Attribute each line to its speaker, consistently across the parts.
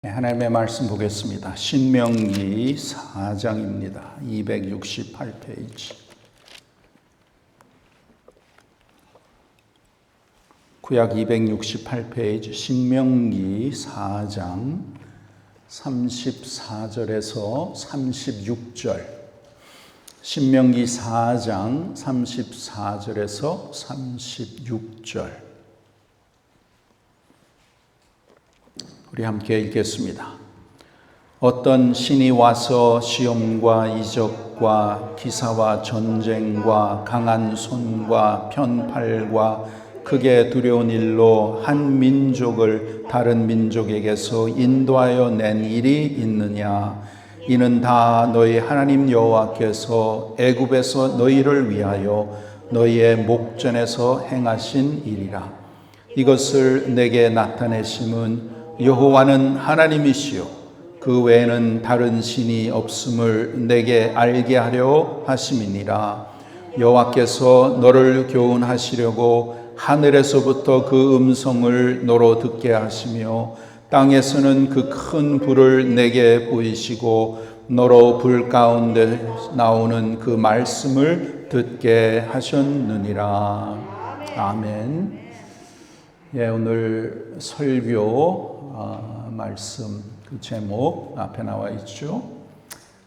Speaker 1: 하나님의 말씀 보겠습니다. 신명기 4장입니다. 268페이지. 구약 268페이지 신명기 4장 34절에서 36절. 신명기 4장 34절에서 36절. 우리 함께 읽겠습니다. 어떤 신이 와서 시험과 이적과 기사와 전쟁과 강한 손과 편팔과 크게 두려운 일로 한 민족을 다른 민족에게서 인도하여 낸 일이 있느냐? 이는 다 너희 하나님 여호와께서 애굽에서 너희를 위하여 너희의 목전에서 행하신 일이라. 이것을 내게 나타내심은 여호와는 하나님이시요 그 외에는 다른 신이 없음을 내게 알게 하려 하심이니라. 여호와께서 너를 교훈하시려고 하늘에서부터 그 음성을 너로 듣게 하시며 땅에서는 그 큰 불을 내게 보이시고 너로 불 가운데 나오는 그 말씀을 듣게 하셨느니라. 아멘. 오늘 설교 말씀 그 제목 앞에 나와 있죠.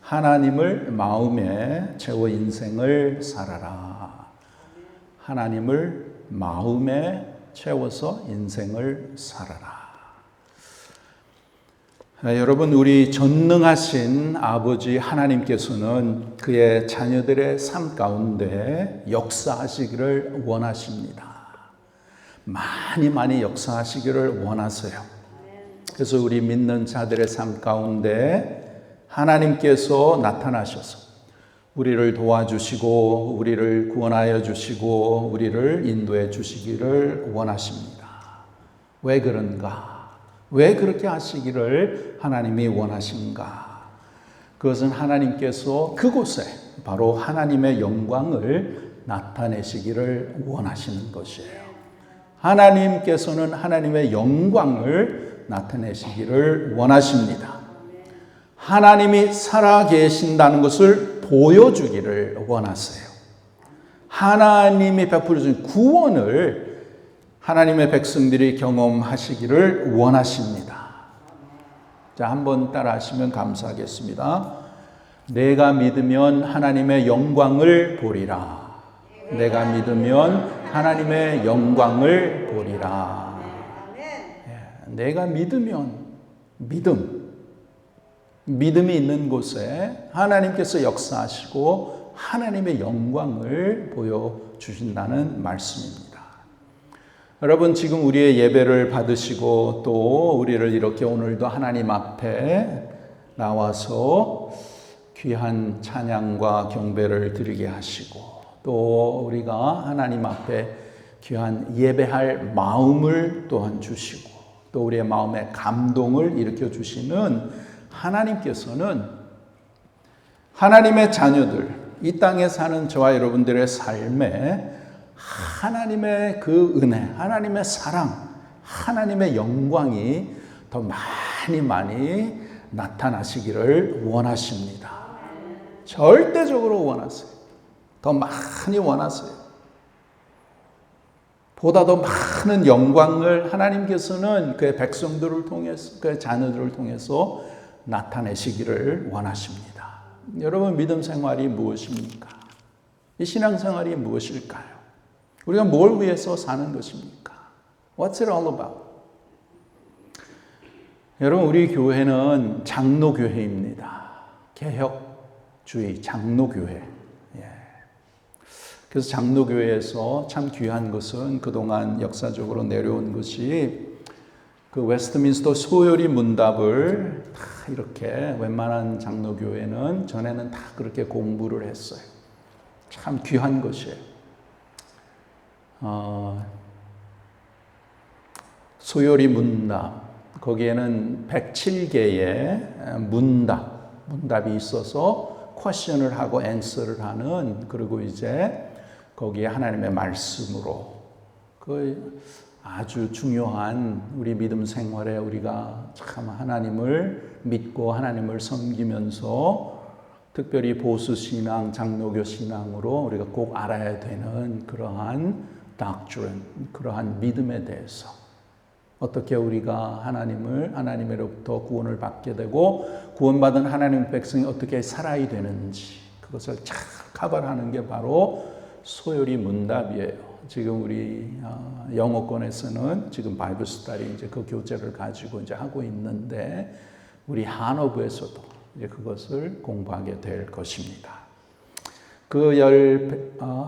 Speaker 1: 하나님을 마음에 채워 인생을 살아라. 하나님을 마음에 채워서 인생을 살아라. 여러분, 우리 전능하신 아버지 하나님께서는 그의 자녀들의 삶 가운데 역사하시기를 원하십니다. 많이 역사하시기를 원하세요. 그래서 우리 믿는 자들의 삶 가운데 하나님께서 나타나셔서 우리를 도와주시고 우리를 구원하여 주시고 우리를 인도해 주시기를 원하십니다. 왜 그런가? 왜 그렇게 하시기를 하나님이 원하신가? 그것은 하나님께서 그곳에 바로 하나님의 영광을 나타내시기를 원하시는 것이에요. 하나님께서는 하나님의 영광을 나타내시기를 원하십니다. 하나님이 살아계신다는 것을 보여주기를 원하세요. 하나님이 베풀어 준 구원을 하나님의 백성들이 경험하시기를 원하십니다. 자, 한번 따라 하시면 감사하겠습니다. 내가 믿으면 하나님의 영광을 보리라. 내가 믿으면 하나님의 영광을 보리라. 내가 믿으면 믿음이 있는 곳에 하나님께서 역사하시고 하나님의 영광을 보여주신다는 말씀입니다. 여러분, 지금 우리의 예배를 받으시고 또 우리를 이렇게 오늘도 하나님 앞에 나와서 귀한 찬양과 경배를 드리게 하시고 또 우리가 하나님 앞에 귀한 예배할 마음을 또한 주시고 또 우리의 마음에 감동을 일으켜 주시는 하나님께서는 하나님의 자녀들, 이 땅에 사는 저와 여러분들의 삶에 하나님의 그 은혜, 하나님의 사랑, 하나님의 영광이 더 많이 나타나시기를 원하십니다. 절대적으로 원하세요. 더 많이 원하세요. 보다 더 많은 영광을 하나님께서는 그의 백성들을 통해서, 그의 자녀들을 통해서 나타내시기를 원하십니다. 여러분, 믿음 생활이 무엇입니까? 이 신앙 생활이 무엇일까요? 우리가 뭘 위해서 사는 것입니까? What's it all about? 여러분, 우리 교회는 장로교회입니다. 개혁주의 장로교회. 그래서 장로교회에서 참 귀한 것은 그동안 역사적으로 내려온 것이 그 웨스트민스터 소요리 문답을 다 이렇게 웬만한 장로교회는 전에는 다 그렇게 공부를 했어요. 참 귀한 것이에요. 소요리 문답, 거기에는 107개의 문답이 있어서 퀘션을 하고 앤서를 하는, 그리고 이제 거기에 하나님의 말씀으로 아주 중요한 우리 믿음 생활에 우리가 참 하나님을 믿고 하나님을 섬기면서 특별히 보수신앙, 장로교 신앙으로 우리가 꼭 알아야 되는 그러한 doctrine, 그러한 믿음에 대해서 어떻게 우리가 하나님으로부터 구원을 받게 되고 구원받은 하나님 백성이 어떻게 살아야 되는지 그것을 잘 커버하는 게 바로 소요리 문답이에요. 지금 우리 영어권에서는 지금 바이블 스터디 이제 그 교재를 가지고 이제 하고 있는데 우리 한어부에서도 이제 그것을 공부하게 될 것입니다. 그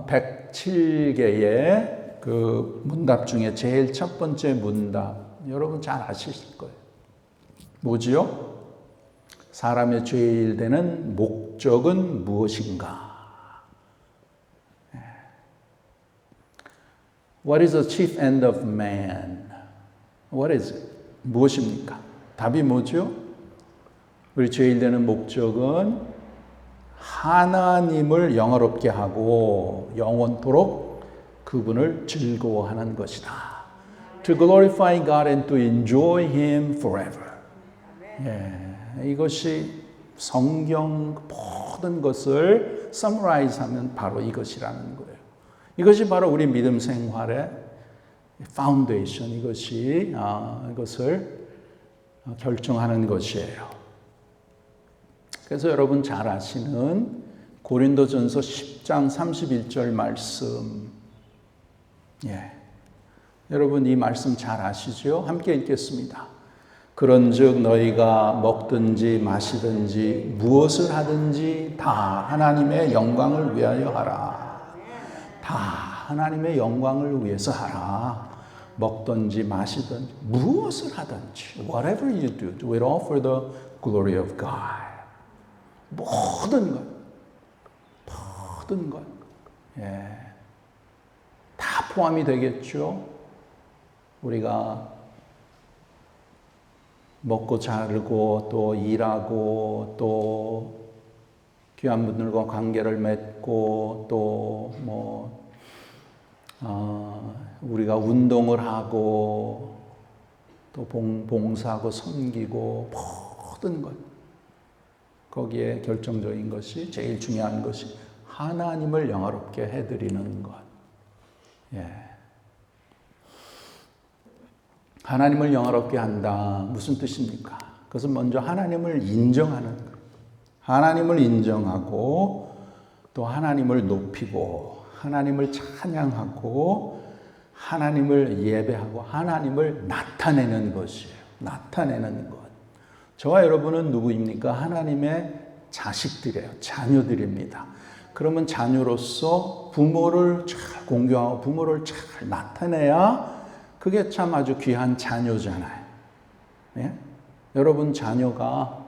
Speaker 1: 107개의 그 문답 중에 제일 첫 번째 문답 여러분 잘 아실 거예요. 뭐지요? 사람의 죄일 되는 목적은 무엇인가? What is the chief end of man? What is it? 무엇입니까? 답이 뭐죠? 우리 죄일 되는 목적은 하나님을 영화롭게 하고 영원토록 그분을 즐거워하는 것이다. To glorify God and to enjoy Him forever. 이것이 성경 모든 것을 summariz하면 바로 이것이라는 거예요. 이것이 바로 우리 믿음 생활의 파운데이션, 이것을 결정하는 것이에요. 그래서 여러분 잘 아시는 고린도전서 10장 31절 말씀, 여러분 이 말씀 잘 아시죠? 함께 읽겠습니다. 그런즉 너희가 먹든지 마시든지 무엇을 하든지 다 하나님의 영광을 위하여 하라. 다 하나님의 영광을 위해서 하라. 먹든지 마시든지 무엇을 하든지 whatever you do, do it all for the glory of God. 모든 것 다 포함이 되겠죠. 우리가 먹고 자르고 또 일하고 또 귀한 분들과 관계를 맺고 또 우리가 운동을 하고 또 봉사하고 섬기고 모든 것 거기에 결정적인 것이 제일 중요한 것이 하나님을 영화롭게 해드리는 것. 하나님을 영화롭게 한다. 무슨 뜻입니까? 그것은 먼저 하나님을 인정하는 것. 하나님을 인정하고 또 하나님을 높이고 하나님을 찬양하고 하나님을 예배하고 하나님을 나타내는 것이에요. 나타내는 것. 저와 여러분은 누구입니까? 하나님의 자식들이에요. 자녀들입니다. 그러면 자녀로서 부모를 잘 공경하고 부모를 잘 나타내야 그게 참 아주 귀한 자녀잖아요. 여러분 자녀가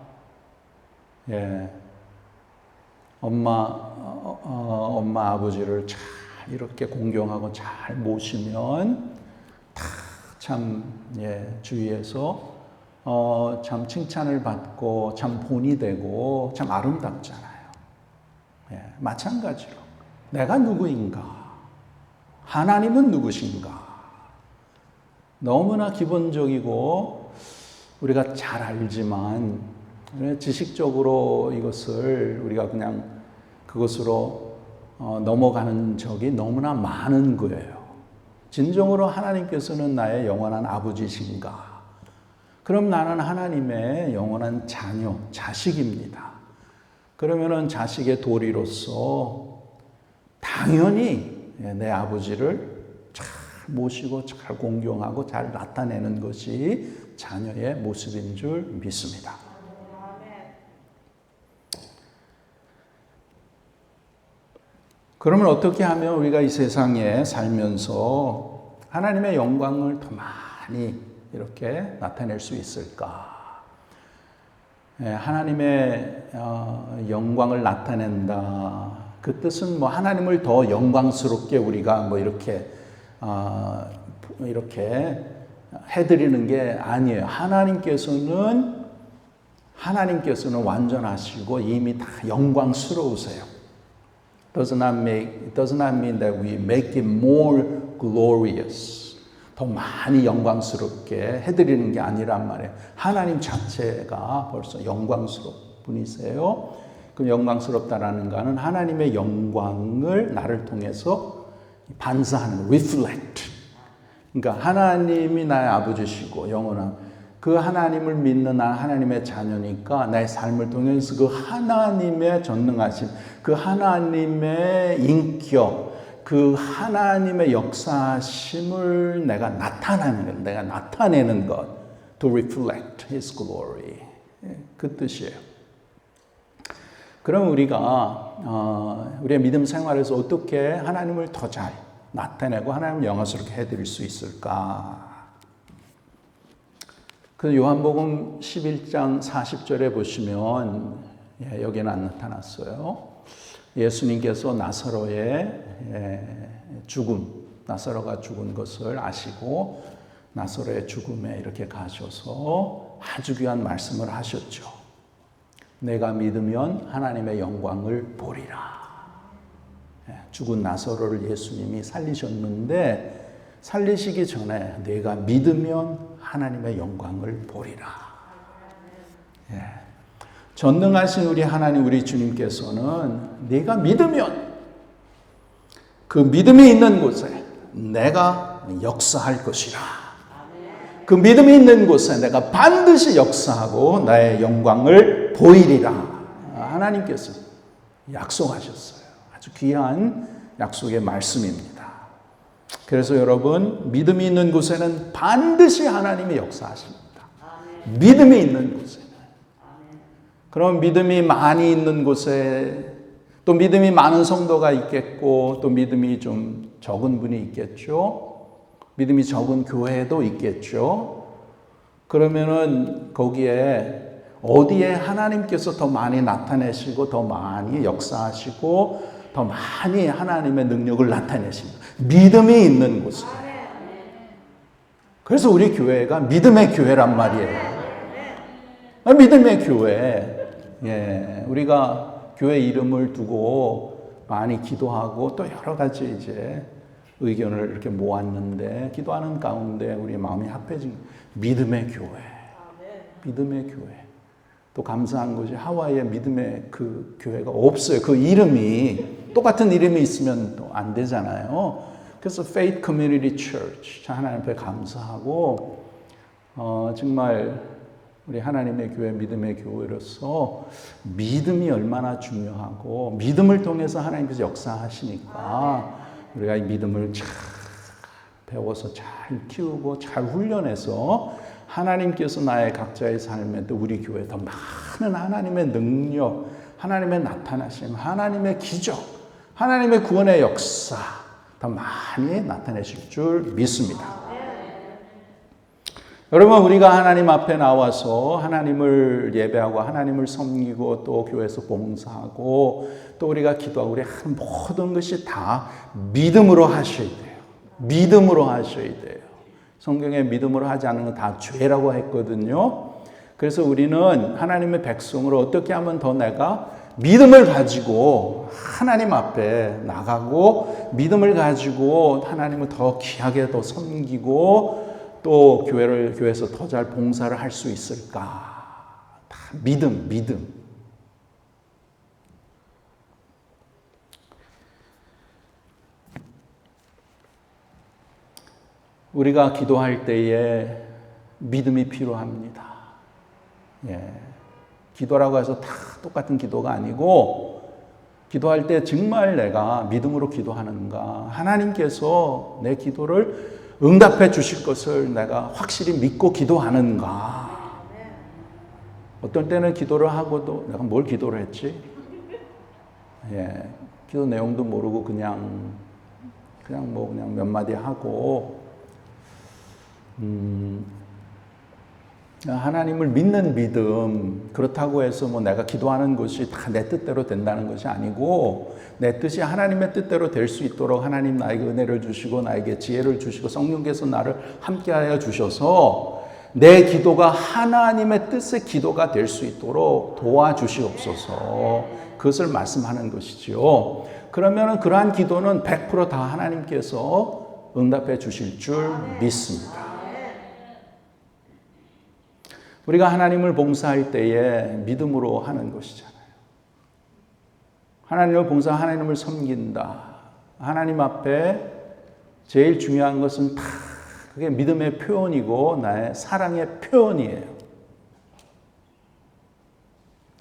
Speaker 1: 엄마 아버지를 잘 이렇게 공경하고 잘 모시면 참 주위에서 참 칭찬을 받고 참 본이 되고 참 아름답잖아요. 마찬가지로 내가 누구인가? 하나님은 누구신가? 너무나 기본적이고 우리가 잘 알지만 지식적으로 이것을 우리가 그냥 그것으로 넘어가는 적이 너무나 많은 거예요. 진정으로 하나님께서는 나의 영원한 아버지신가? 그럼 나는 하나님의 영원한 자녀, 자식입니다. 그러면은 자식의 도리로서 당연히 내 아버지를 잘 모시고 잘 공경하고 잘 나타내는 것이 자녀의 모습인 줄 믿습니다. 그러면 어떻게 하면 우리가 이 세상에 살면서 하나님의 영광을 더 많이 이렇게 나타낼 수 있을까? 하나님의 영광을 나타낸다. 그 뜻은 하나님을 더 영광스럽게 우리가 이렇게 해드리는 게 아니에요. 하나님께서는 완전하시고 이미 다 영광스러우세요. Does not mean that we make him more glorious. 더 많이 영광스럽게 해드리는 게 아니란 말이에요. 하나님 자체가 벌써 영광스러운 분이세요. 그 영광스럽다라는 것은 하나님의 영광을 나를 통해서 반사하는, reflect. 그러니까 하나님이 나의 아버지시고 영원한 그 하나님을 믿는 나 하나님의 자녀니까 나의 삶을 통해서 그 하나님의 전능하심, 그 하나님의 인격, 그 하나님의 역사심을 내가 나타내는 것, to reflect His glory. 그 뜻이에요. 그럼 우리가 우리의 믿음 생활에서 어떻게 하나님을 더 잘 나타내고 하나님을 영광스럽게 해드릴 수 있을까? 그 요한복음 11장 40절에 보시면 여기는 안 나타났어요. 예수님께서 나사로의 죽음, 나사로가 죽은 것을 아시고 나사로의 죽음에 이렇게 가셔서 아주 귀한 말씀을 하셨죠. 내가 믿으면 하나님의 영광을 보리라. 죽은 나사로를 예수님이 살리셨는데 살리시기 전에 내가 믿으면 하나님의 영광을 보리라. 전능하신 우리 하나님, 우리 주님께서는 내가 믿으면 그 믿음이 있는 곳에 내가 역사할 것이라. 그 믿음이 있는 곳에 내가 반드시 역사하고 나의 영광을 보이리라. 하나님께서 약속하셨어요. 아주 귀한 약속의 말씀입니다. 그래서 여러분, 믿음이 있는 곳에는 반드시 하나님이 역사하십니다. 믿음이 있는 곳에는. 그럼 믿음이 많이 있는 곳에 또 믿음이 많은 성도가 있겠고 또 믿음이 좀 적은 분이 있겠죠. 믿음이 적은 교회도 있겠죠. 그러면은 거기에 어디에 하나님께서 더 많이 나타내시고 더 많이 역사하시고 더 많이 하나님의 능력을 나타내십니다. 믿음이 있는 곳에. 그래서 우리 교회가 믿음의 교회란 말이에요. 믿음의 교회. 우리가 교회 이름을 두고 많이 기도하고 또 여러 가지 이제 의견을 이렇게 모았는데 기도하는 가운데 우리 마음이 합해진 믿음의 교회. 믿음의 교회. 또 감사한 것이 하와이에 믿음의 그 교회가 없어요. 그 이름이 똑같은 이름이 있으면 또 안 되잖아요. 그래서 Faith Community Church 하나님 앞에 감사하고 정말 우리 하나님의 교회 믿음의 교회로서 믿음이 얼마나 중요하고 믿음을 통해서 하나님께서 역사하시니까 우리가 이 믿음을 잘 배워서 잘 키우고 잘 훈련해서 하나님께서 나의 각자의 삶에 또 우리 교회에 더 많은 하나님의 능력, 하나님의 나타나심, 하나님의 기적, 하나님의 구원의 역사 더 많이 나타내실 줄 믿습니다. 여러분, 우리가 하나님 앞에 나와서 하나님을 예배하고 하나님을 섬기고 또 교회에서 봉사하고 또 우리가 기도하고 우리 하는 모든 것이 다 믿음으로 하셔야 돼요. 믿음으로 하셔야 돼요. 성경에 믿음으로 하지 않는 건 다 죄라고 했거든요. 그래서 우리는 하나님의 백성으로 어떻게 하면 더 내가 믿음을 가지고 하나님 앞에 나가고 믿음을 가지고 하나님을 더 귀하게 더 섬기고 또 교회에서 더 잘 봉사를 할 수 있을까? 다 믿음. 우리가 기도할 때에 믿음이 필요합니다. 기도라고 해서 다 똑같은 기도가 아니고 기도할 때 정말 내가 믿음으로 기도하는가, 하나님께서 내 기도를 응답해 주실 것을 내가 확실히 믿고 기도하는가. 어떤 때는 기도를 하고도 내가 뭘 기도를 했지? 기도 내용도 모르고 그냥 몇 마디 하고 하나님을 믿는 믿음, 그렇다고 해서 뭐 내가 기도하는 것이 다 내 뜻대로 된다는 것이 아니고 내 뜻이 하나님의 뜻대로 될 수 있도록 하나님 나에게 은혜를 주시고 나에게 지혜를 주시고 성령께서 나를 함께하여 주셔서 내 기도가 하나님의 뜻의 기도가 될 수 있도록 도와주시옵소서. 그것을 말씀하는 것이지요. 그러면 그러한 기도는 100% 다 하나님께서 응답해 주실 줄 믿습니다. 우리가 하나님을 봉사할 때에 믿음으로 하는 것이잖아요. 하나님을 봉사, 하나님을 섬긴다. 하나님 앞에 제일 중요한 것은 다 그게 믿음의 표현이고 나의 사랑의 표현이에요.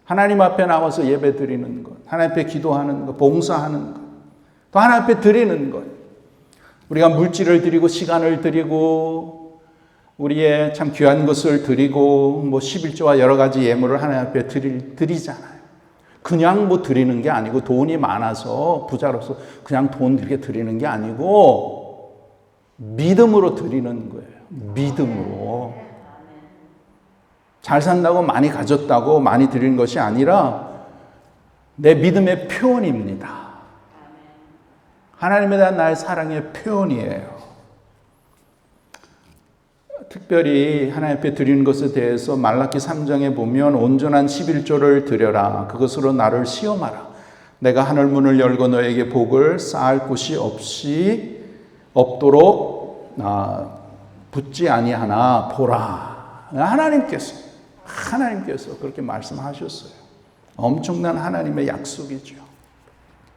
Speaker 1: 하나님 앞에 나와서 예배 드리는 것, 하나님 앞에 기도하는 것, 봉사하는 것, 또 하나님 앞에 드리는 것. 우리가 물질을 드리고 시간을 드리고 우리의 참 귀한 것을 드리고 11조와 여러 가지 예물을 하나님 앞에 드리잖아요. 그냥 드리는 게 아니고 돈이 많아서 부자로서 그냥 돈 이렇게 드리는 게 아니고 믿음으로 드리는 거예요. 믿음으로. 잘 산다고 많이 가졌다고 많이 드리는 것이 아니라 내 믿음의 표현입니다. 하나님에 대한 나의 사랑의 표현이에요. 특별히 하나님 앞에 드리는 것에 대해서 말라기 3장에 보면 온전한 11조를 드려라. 그것으로 나를 시험하라. 내가 하늘 문을 열고 너에게 복을 쌓을 곳이 없도록 붙지 아니하나 보라. 하나님께서 그렇게 말씀하셨어요. 엄청난 하나님의 약속이죠.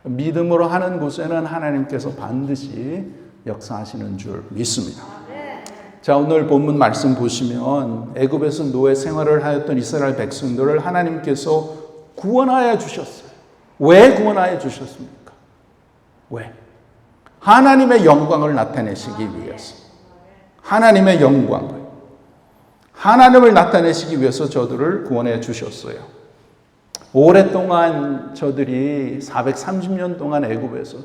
Speaker 1: 믿음으로 하는 곳에는 하나님께서 반드시 역사하시는 줄 믿습니다. 자, 오늘 본문 말씀 보시면 애굽에서 노예 생활을 하였던 이스라엘 백성들을 하나님께서 구원하여 주셨어요. 왜 구원하여 주셨습니까? 왜? 하나님의 영광을 나타내시기 위해서. 하나님의 하나님을 나타내시기 위해서 저들을 구원해 주셨어요. 오랫동안 저들이 430년 동안 애굽에서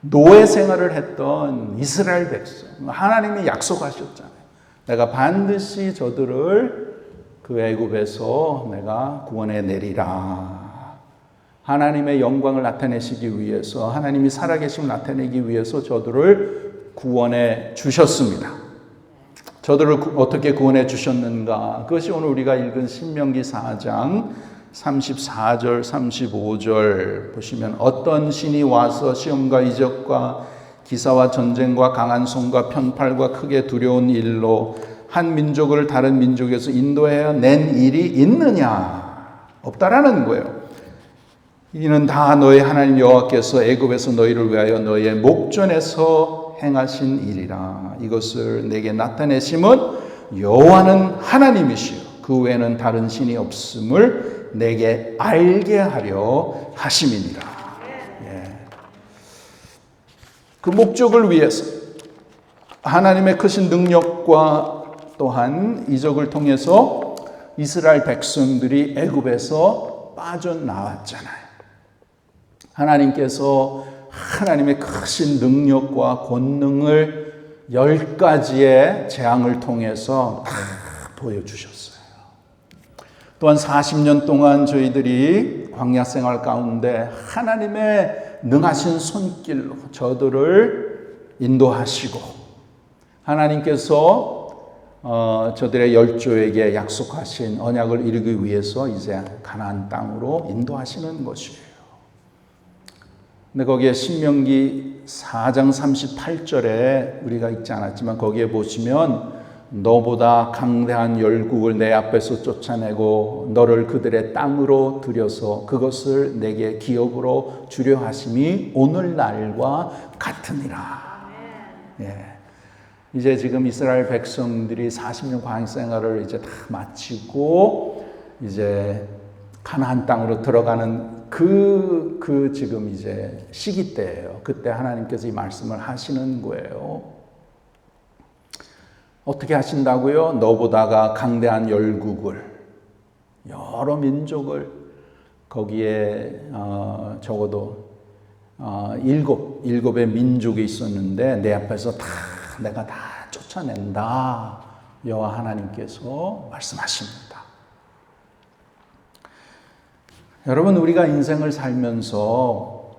Speaker 1: 노예 생활을 했던 이스라엘 백성, 하나님이 약속하셨잖아요. 내가 반드시 저들을 그 애굽에서 내가 구원해 내리라. 하나님의 영광을 나타내시기 위해서, 하나님이 살아계심을 나타내기 위해서 저들을 구원해 주셨습니다. 저들을 어떻게 구원해 주셨는가? 그것이 오늘 우리가 읽은 신명기 4장 34절, 35절 보시면 어떤 신이 와서 시험과 이적과 기사와 전쟁과 강한 손과 편팔과 크게 두려운 일로 한 민족을 다른 민족에서 인도해 낸 일이 있느냐? 없다라는 거예요. 이는 다 너희 하나님 여호와께서 애굽에서 너희를 위하여 너희의 목전에서 행하신 일이라. 이것을 내게 나타내심은 여호와는 하나님이시요 그 외에는 다른 신이 없음을 내게 알게 하려 하심이니라. 그 목적을 위해서 하나님의 크신 능력과 또한 이적을 통해서 이스라엘 백성들이 애굽에서 빠져나왔잖아요. 하나님께서 하나님의 크신 능력과 권능을 10가지의 재앙을 통해서 다 보여주셨어요. 또한 40년 동안 저희들이 광야 생활 가운데 하나님의 능하신 손길로 저들을 인도하시고 하나님께서 저들의 열조에게 약속하신 언약을 이루기 위해서 이제 가나안 땅으로 인도하시는 것이에요. 근데 거기에 신명기 4장 38절에 우리가 읽지 않았지만 거기에 보시면 너보다 강대한 열국을 내 앞에서 쫓아내고 너를 그들의 땅으로 들여서 그것을 내게 기업으로 주려 하심이 오늘날과 같으니라. 이제 지금 이스라엘 백성들이 40년 광야 생활을 이제 다 마치고 이제 가나안 땅으로 들어가는 그 지금 이제 시기 때예요. 그때 하나님께서 이 말씀을 하시는 거예요. 어떻게 하신다고요? 너보다가 강대한 열국을, 여러 민족을 거기에 적어도 일곱의 민족이 있었는데 내 앞에서 내가 다 쫓아낸다. 여호와 하나님께서 말씀하십니다. 여러분, 우리가 인생을 살면서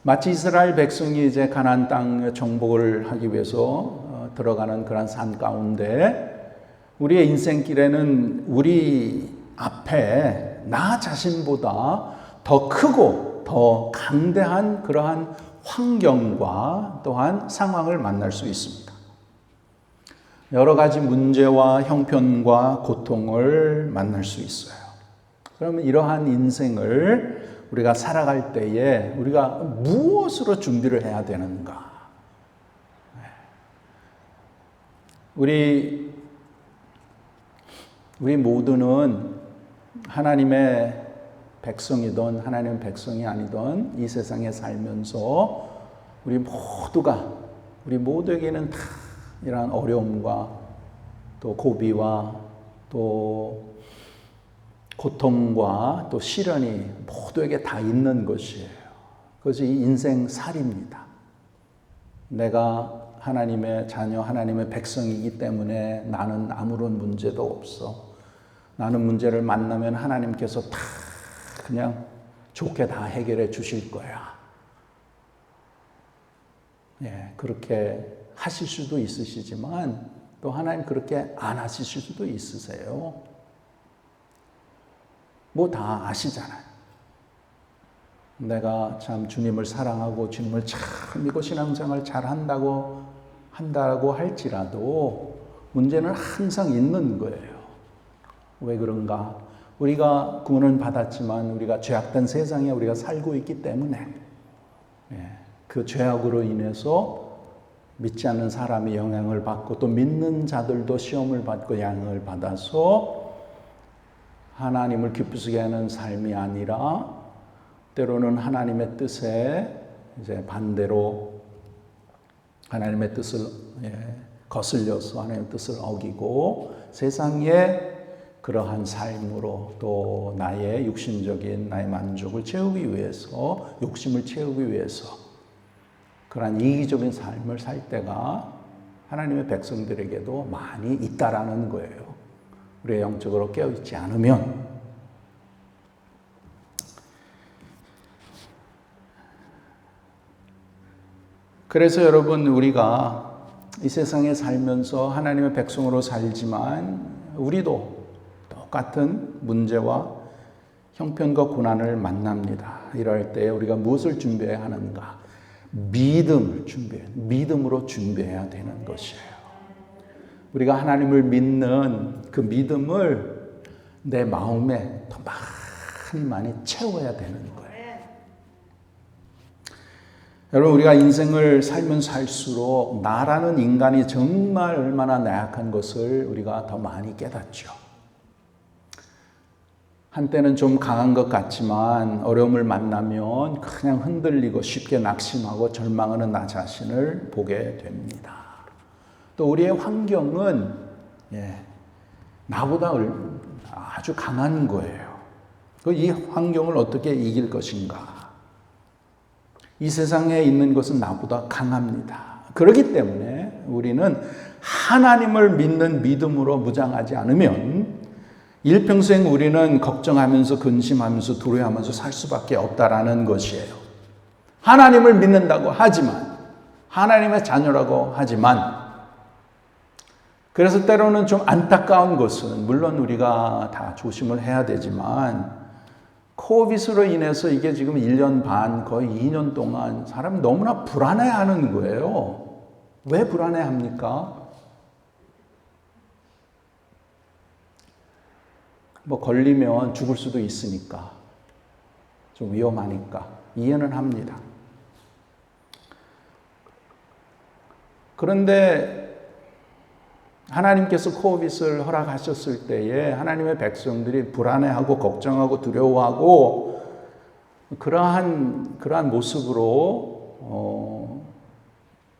Speaker 1: 마치 이스라엘 백성이 이제 가나안 땅 정복을 하기 위해서 들어가는 그런 산 가운데 우리의 인생길에는 우리 앞에 나 자신보다 더 크고 더 강대한 그러한 환경과 또한 상황을 만날 수 있습니다. 여러 가지 문제와 형편과 고통을 만날 수 있어요. 그러면 이러한 인생을 우리가 살아갈 때에 우리가 무엇으로 준비를 해야 되는가? 우리 모두는 하나님의 백성이든 하나님의 백성이 아니든 이 세상에 살면서 우리 모두에게는 다 이러한 어려움과 또 고비와 또 고통과 또 시련이 모두에게 다 있는 것이에요. 그것이 인생살이입니다. 내가 하나님의 자녀, 하나님의 백성이기 때문에 나는 아무런 문제도 없어. 나는 문제를 만나면 하나님께서 다 그냥 좋게 다 해결해 주실 거야. 예, 그렇게 하실 수도 있으시지만 또 하나님 그렇게 안 하실 수도 있으세요. 뭐 다 아시잖아요. 내가 참 주님을 사랑하고 주님을 참 믿고 신앙생활 잘 한다고 할지라도 문제는 항상 있는 거예요. 왜 그런가? 우리가 구원은 받았지만 우리가 죄악된 세상에 우리가 살고 있기 때문에 그 죄악으로 인해서 믿지 않는 사람이 영향을 받고 또 믿는 자들도 시험을 받고 영향을 받아서 하나님을 기쁘시게 하는 삶이 아니라 때로는 하나님의 뜻에 이제 반대로 하나님의 뜻을 거슬려서 하나님의 뜻을 어기고 세상의 그러한 삶으로 또 나의 육신적인 나의 만족을 채우기 위해서 욕심을 채우기 위해서 그러한 이기적인 삶을 살 때가 하나님의 백성들에게도 많이 있다라는 거예요. 우리가 영적으로 깨어있지 않으면. 그래서 여러분 우리가 이 세상에 살면서 하나님의 백성으로 살지만 우리도 똑같은 문제와 형편과 고난을 만납니다. 이럴 때 우리가 무엇을 준비해야 하는가? 믿음으로 준비해야 되는 것이에요. 우리가 하나님을 믿는 그 믿음을 내 마음에 더 많이 채워야 되는 거예요. 여러분 우리가 인생을 살면서 살수록 나라는 인간이 정말 얼마나 나약한 것을 우리가 더 많이 깨닫죠. 한때는 좀 강한 것 같지만 어려움을 만나면 그냥 흔들리고 쉽게 낙심하고 절망하는 나 자신을 보게 됩니다. 또 우리의 환경은 나보다 아주 강한 거예요. 이 환경을 어떻게 이길 것인가? 이 세상에 있는 것은 나보다 강합니다. 그렇기 때문에 우리는 하나님을 믿는 믿음으로 무장하지 않으면 일평생 우리는 걱정하면서 근심하면서 두려워하면서 살 수밖에 없다라는 것이에요. 하나님을 믿는다고 하지만 하나님의 자녀라고 하지만 그래서 때로는 좀 안타까운 것은 물론 우리가 다 조심을 해야 되지만 코비드로 인해서 이게 지금 1년 반 거의 2년 동안 사람이 너무나 불안해하는 거예요. 왜 불안해합니까? 뭐 걸리면 죽을 수도 있으니까 좀 위험하니까 이해는 합니다. 그런데 하나님께서 코비드를 허락하셨을 때에 하나님의 백성들이 불안해하고 걱정하고 두려워하고 그러한 모습으로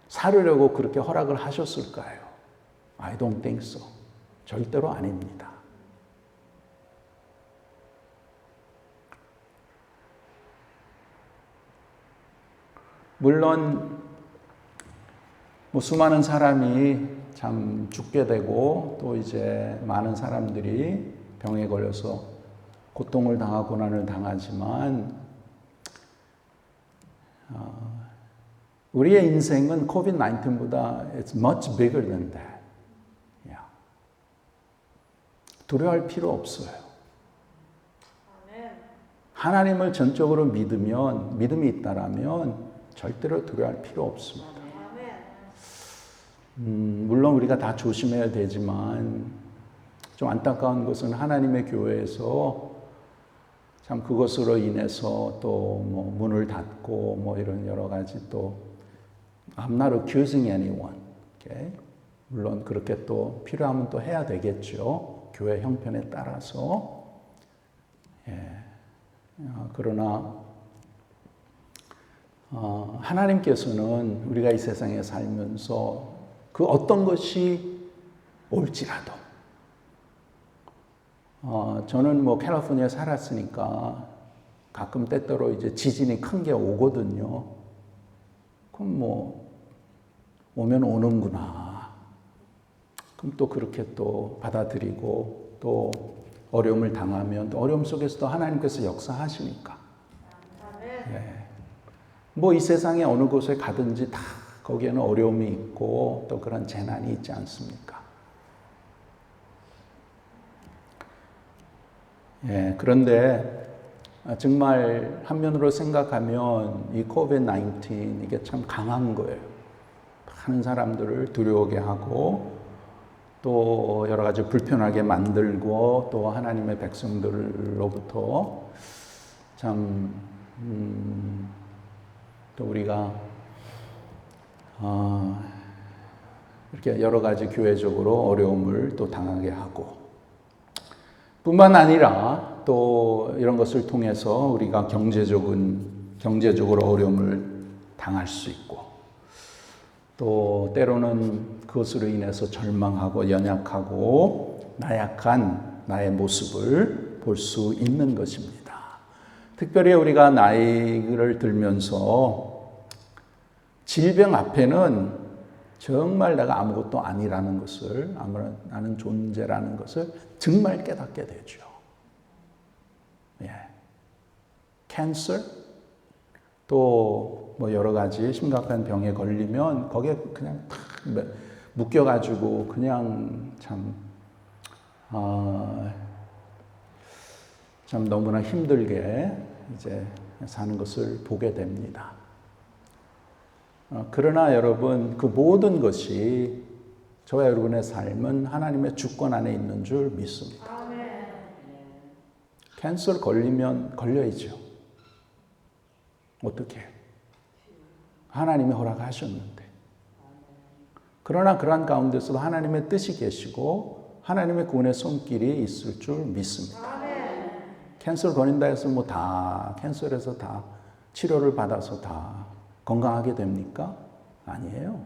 Speaker 1: 살으려고 그렇게 허락을 하셨을까요? I don't think so. 절대로 아닙니다. 물론 수많은 사람이 참 죽게 되고 또 이제 많은 사람들이 병에 걸려서 고통을 당하고 고난을 당하지만 우리의 인생은 COVID-19보다 it's much bigger than that. 두려워할 필요 없어요. 하나님을 전적으로 믿으면 믿음이 있다라면 절대로 두려워할 필요 없습니다. 물론 우리가 다 조심해야 되지만 좀 안타까운 것은 하나님의 교회에서 참 그것으로 인해서 또 뭐 문을 닫고 뭐 이런 여러 가지 또 I'm not accusing anyone. Okay? 물론 그렇게 또 필요하면 또 해야 되겠죠. 교회 형편에 따라서. 예. 그러나 하나님께서는 우리가 이 세상에 살면서 그 어떤 것이 올지라도 저는 뭐 캘리포니아에 살았으니까 가끔 때때로 이제 지진이 큰 게 오거든요. 그럼 뭐 오면 오는구나. 그럼 또 그렇게 또 받아들이고 또 어려움을 당하면 또 어려움 속에서도 하나님께서 역사하시니까. 예. 뭐 이 세상에 어느 곳에 가든지 다 거기에는 어려움이 있고 또 그런 재난이 있지 않습니까? 예, 그런데 정말 한면으로 생각하면 이 COVID-19 이게 참 강한 거예요. 많은 사람들을 두려워하게 하고 또 여러 가지 불편하게 만들고 또 하나님의 백성들로부터 참 또 우리가 이렇게 여러 가지 교회적으로 어려움을 또 당하게 하고 뿐만 아니라 또 이런 것을 통해서 우리가 경제적으로 어려움을 당할 수 있고 또 때로는 그것으로 인해서 절망하고 연약하고 나약한 나의 모습을 볼 수 있는 것입니다. 특별히 우리가 나이를 들면서 질병 앞에는 정말 내가 아무것도 아니라는 것을, 나는 존재라는 것을 정말 깨닫게 되죠. 예. 캔서, 또 뭐 여러 가지 심각한 병에 걸리면 거기에 그냥 탁 묶여가지고 그냥 참 너무나 힘들게 이제 사는 것을 보게 됩니다. 그러나 여러분, 그 모든 것이 저와 여러분의 삶은 하나님의 주권 안에 있는 줄 믿습니다. 캔서를 걸리면 걸려야죠. 어떻게? 하나님이 허락하셨는데. 그러나 그러한 가운데서도 하나님의 뜻이 계시고 하나님의 구원의 손길이 있을 줄 믿습니다. 캔서를 걸린다 해서 뭐 다 캔서에서 다 치료를 받아서 다 건강하게 됩니까? 아니에요.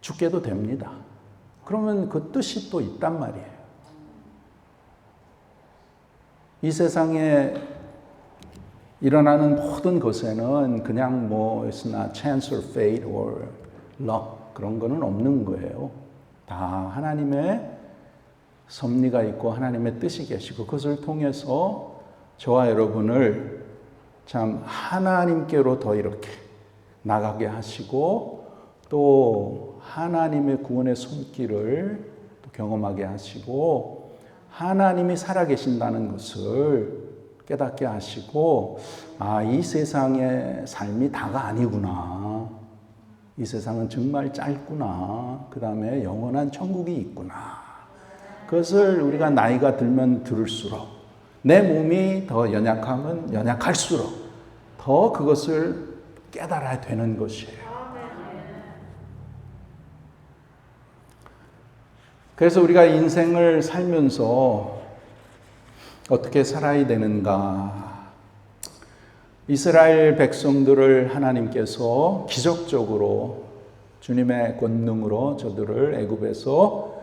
Speaker 1: 죽게도 됩니다. 그러면 그 뜻이 또 있단 말이에요. 이 세상에 일어나는 모든 것에는 그냥 뭐 it's not chance or fate or luck 그런 거는 없는 거예요. 다 하나님의 섭리가 있고 하나님의 뜻이 계시고 그것을 통해서 저와 여러분을 참 하나님께로 더 이렇게 나가게 하시고 또 하나님의 구원의 손길을 또 경험하게 하시고 하나님이 살아계신다는 것을 깨닫게 하시고 이 세상의 삶이 다가 아니구나. 이 세상은 정말 짧구나. 그 다음에 영원한 천국이 있구나. 그것을 우리가 나이가 들면 들을수록 내 몸이 더 연약하면 연약할수록 더 그것을 깨달아야 되는 것이에요. 그래서 우리가 인생을 살면서 어떻게 살아야 되는가? 이스라엘 백성들을 하나님께서 기적적으로 주님의 권능으로 저들을 애굽에서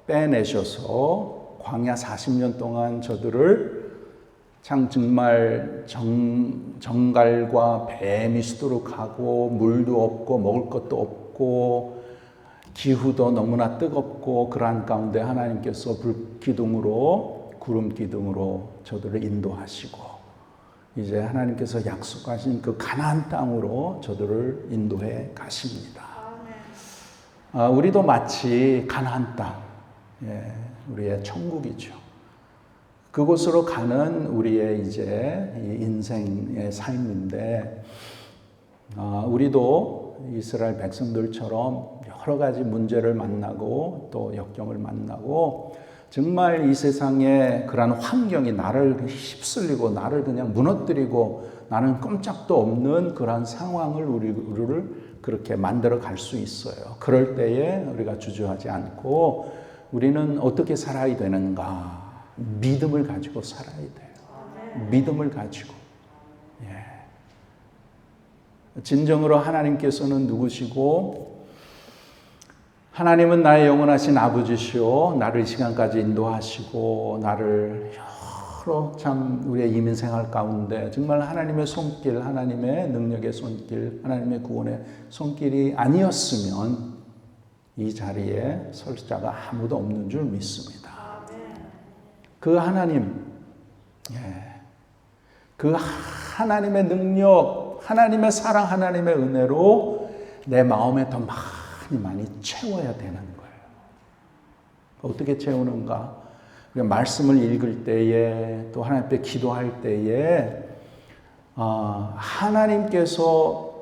Speaker 1: 빼내셔서 광야 40년 동안 저들을 참 정말 정갈과 뱀이 수두룩 하고 물도 없고 먹을 것도 없고 기후도 너무나 뜨겁고 그러한 가운데 하나님께서 불기둥으로 구름 기둥으로 저들을 인도하시고 이제 하나님께서 약속하신 그 가나안 땅으로 저들을 인도해 가십니다. 우리도 마치 가나안 땅, 우리의 천국이죠. 그곳으로 가는 우리의 이제 인생의 삶인데 우리도 이스라엘 백성들처럼 여러 가지 문제를 만나고 또 역경을 만나고 정말 이 세상에 그런 환경이 나를 휩쓸리고 나를 그냥 무너뜨리고 나는 꼼짝도 없는 그런 상황을 우리를 그렇게 만들어 갈 수 있어요. 그럴 때에 우리가 주저하지 않고 우리는 어떻게 살아야 되는가? 믿음을 가지고 살아야 돼요. 믿음을 가지고. 진정으로 하나님께서는 누구시고 하나님은 나의 영원하신 아버지시오. 나를 이 시간까지 인도하시고 나를 여러 참 우리의 이민생활 가운데 정말 하나님의 손길, 하나님의 능력의 손길, 하나님의 구원의 손길이 아니었으면 이 자리에 설 자가 아무도 없는 줄 믿습니다. 그 하나님, 그 하나님의 능력, 하나님의 사랑, 하나님의 은혜로 내 마음에 더 많이 채워야 되는 거예요. 어떻게 채우는가? 우리가 말씀을 읽을 때에 또 하나님 앞에 기도할 때에 하나님께서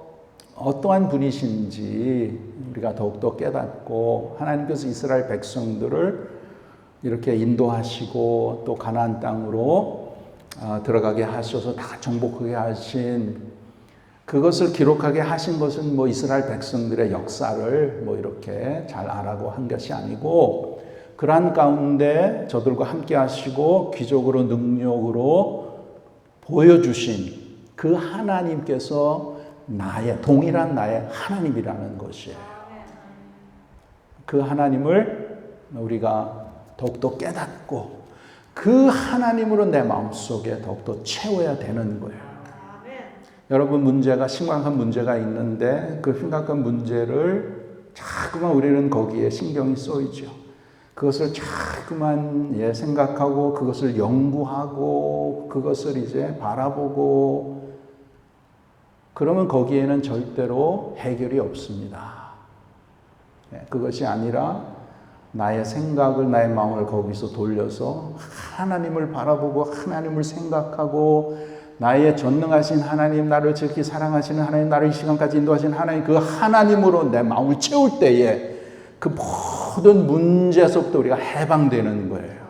Speaker 1: 어떠한 분이신지 우리가 더욱더 깨닫고 하나님께서 이스라엘 백성들을 이렇게 인도하시고 또 가나안 땅으로 들어가게 하셔서 다 정복하게 하신 그것을 기록하게 하신 것은 뭐 이스라엘 백성들의 역사를 뭐 이렇게 잘 알아고 한 것이 아니고 그러한 가운데 저들과 함께 하시고 기적으로 능력으로 보여주신 그 하나님께서 동일한 나의 하나님이라는 것이에요. 그 하나님을 우리가 더욱더 깨닫고 그 하나님으로 내 마음속에 더욱더 채워야 되는 거예요. 여러분 심각한 문제가 있는데 그 심각한 문제를 자꾸만 우리는 거기에 신경이 쏘이죠. 그것을 자꾸만 생각하고 그것을 연구하고 그것을 이제 바라보고 그러면 거기에는 절대로 해결이 없습니다. 그것이 아니라 나의 생각을 나의 마음을 거기서 돌려서 하나님을 바라보고 하나님을 생각하고 나의 전능하신 하나님, 나를 지극히 사랑하시는 하나님, 나를 이 시간까지 인도하시는 하나님, 그 하나님으로 내 마음을 채울 때에 그 모든 문제에서부터 우리가 해방되는 거예요.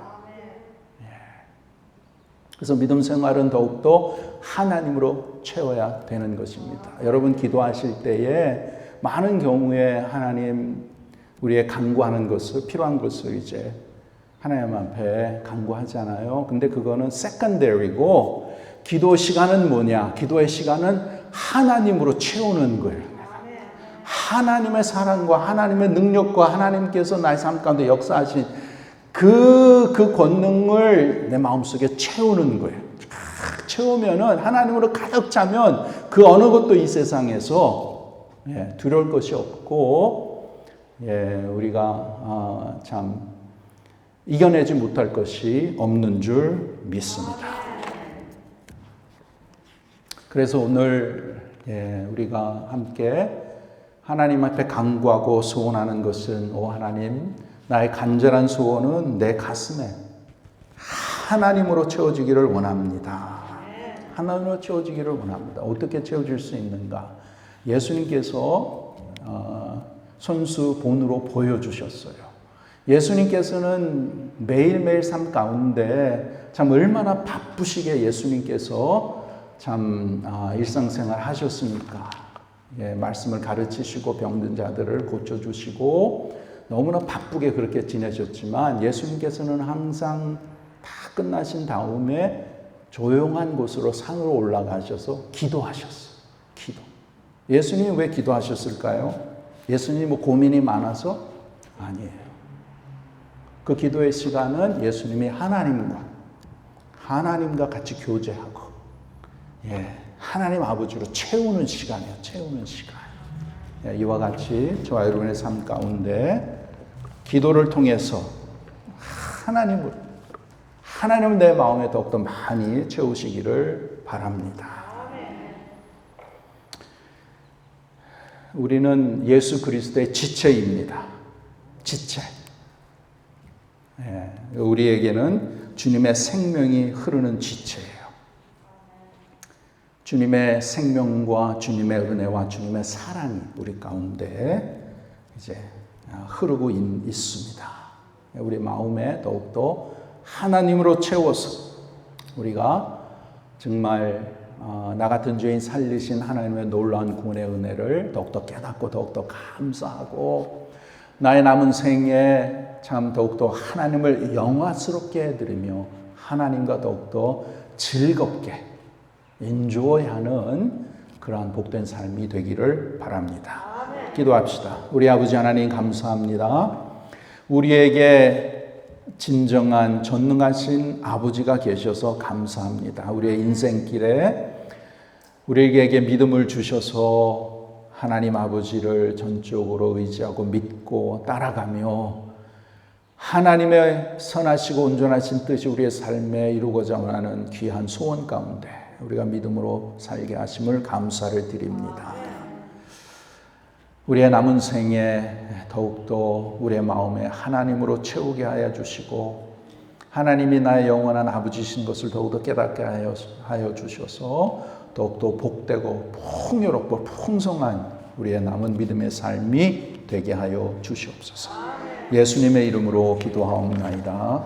Speaker 1: 그래서 믿음 생활은 더욱더 하나님으로 채워야 되는 것입니다. 여러분 기도하실 때에 많은 경우에 하나님 우리의 간구하는 것을 필요한 것을 이제 하나님 앞에 간구하잖아요. 근데 그거는 세컨더리고 기도 시간은 뭐냐? 기도의 시간은 하나님으로 채우는 거예요. 하나님의 사랑과 하나님의 능력과 하나님께서 나의 삶 가운데 역사하신 그 권능을 내 마음속에 채우는 거예요. 채우면은 하나님으로 가득 차면 그 어느 것도 이 세상에서 두려울 것이 없고 우리가 참 이겨내지 못할 것이 없는 줄 믿습니다. 그래서 오늘 우리가 함께 하나님 앞에 간구하고 소원하는 것은 오 하나님 나의 간절한 소원은 내 가슴에 하나님으로 채워지기를 원합니다. 하나님으로 채워지기를 원합니다. 어떻게 채워질 수 있는가? 예수님께서 손수본으로 보여주셨어요. 예수님께서는 매일매일 삶 가운데 참 얼마나 바쁘시게 예수님께서 참 일상생활 하셨습니까? 말씀을 가르치시고 병든 자들을 고쳐주시고 너무나 바쁘게 그렇게 지내셨지만 예수님께서는 항상 다 끝나신 다음에 조용한 곳으로 산으로 올라가셔서 기도하셨어요. 기도. 예수님이 왜 기도하셨을까요? 예수님이 뭐 고민이 많아서? 아니에요. 그 기도의 시간은 예수님이 하나님과 같이 교제하고 하나님 아버지로 채우는 시간이에요. 채우는 시간. 이와 같이 저와 여러분의 삶 가운데 기도를 통해서 하나님을 내 마음에 더욱더 많이 채우시기를 바랍니다. 우리는 예수 그리스도의 지체입니다. 지체. 우리에게는 주님의 생명이 흐르는 지체예요. 주님의 생명과 주님의 은혜와 주님의 사랑이 우리 가운데 이제 흐르고 있습니다. 우리 마음에 더욱더 하나님으로 채워서 우리가 정말 나 같은 죄인 살리신 하나님의 놀라운 구원의 은혜를 더욱더 깨닫고 더욱더 감사하고 나의 남은 생에 참 더욱더 하나님을 영화스럽게 해드리며 하나님과 더욱더 즐겁게 인조하는 그러한 복된 삶이 되기를 바랍니다. 기도합시다. 우리 아버지 하나님 감사합니다. 우리에게 진정한 전능하신 아버지가 계셔서 감사합니다. 우리의 인생길에 우리에게 믿음을 주셔서 하나님 아버지를 전적으로 의지하고 믿고 따라가며 하나님의 선하시고 온전하신 뜻이 우리의 삶에 이루고자 하는 귀한 소원 가운데 우리가 믿음으로 살게 하심을 감사를 드립니다. 우리의 남은 생에 더욱더 우리의 마음에 하나님으로 채우게 하여 주시고 하나님이 나의 영원한 아버지신 것을 더욱더 깨닫게 하여 주셔서 더욱더 복되고 풍요롭고 풍성한 우리의 남은 믿음의 삶이 되게 하여 주시옵소서. 예수님의 이름으로 기도하옵나이다.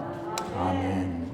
Speaker 1: 아멘.